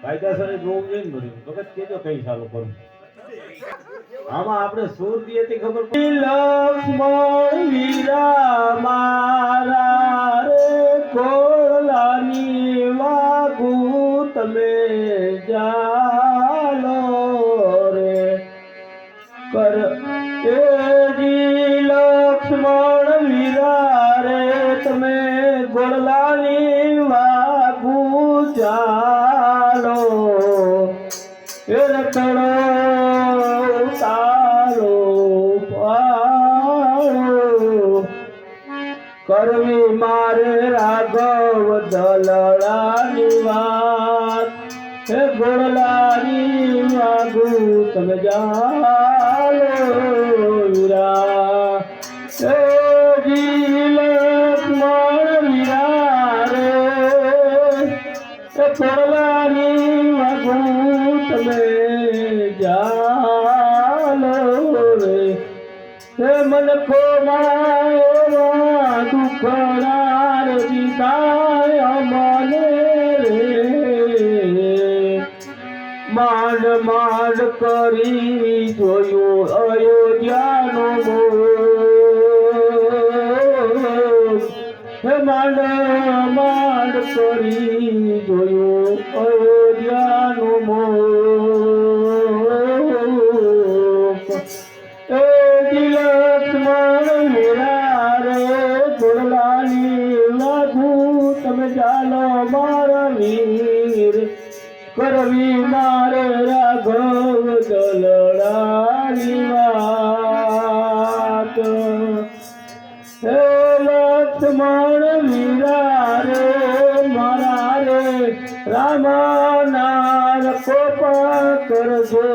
કાયદાસર જોવું જોઈએ ને બધું વખત કેજો કઈ ચાલુ કરું આમાં આપણે સુર દી હતી ખબર પડી લક્ષ્મણ વીરા મારા રે કોળલાની વાગુ તમે જાલો રે કર એજી લક્ષ્મણ વીરા રે તમે ગોળલાની વાગુ ચાલો એ રતડો તારો પાળો કરવી મારે રાઘવ દલડાની વાત હે ગોળલાની વાગુ તમે જાલો વીરા હે લક્ષ્મણ વીરા રે ગોળલાની વાગુ તમે જાલો રે હે મન કો માયા દુખડાર દીદાય મને રે માંડ માંડ કરી જોયું અયોધ્યાનો મોર હે માંડ માંડ કરી જોયું અયોધ્યાનો મોર લક્ષ્મણ વીરા રે ગોળલાની વાગુ તમે જાલો મારા વીર કરવી મારે રાઘવ દલડાની વાત હે લક્ષ્મણ વીરા રે મારા રે રામના કોપા કરજો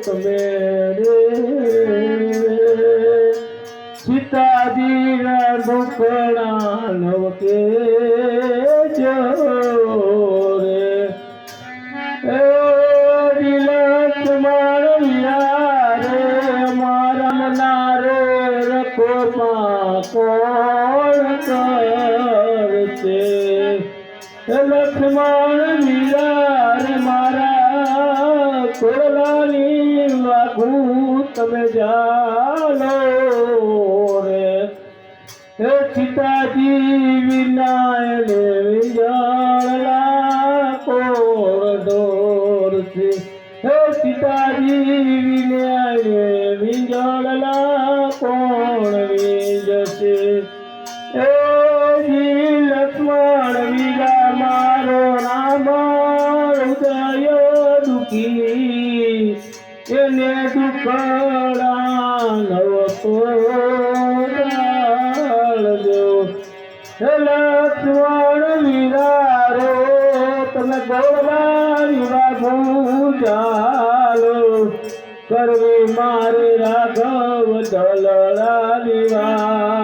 તમે રે સીતાજીના દુખણા નવકે જો રે લક્ષ્મણ વીરા રે મારા મના રે રખોમાં કોણ કરશે લક્ષ્મણ વીરા રે મારા કોળલાની વાગુ તમે જાલો રે હે સીતાજી વિનાયને વિજળલા કોળ દોરશે હે સીતાજી વિનાયને વિજળલા કોણ વીજશે હે લક્ષ્મણ વીરા મારો રામ હૃદય દુખી એને દુખડા નવતો લક્ષ્મણ વીરા રે તમે ગોળલાની વાગુ ચાલો કરવી મારે રાઘવ દલડાની વાત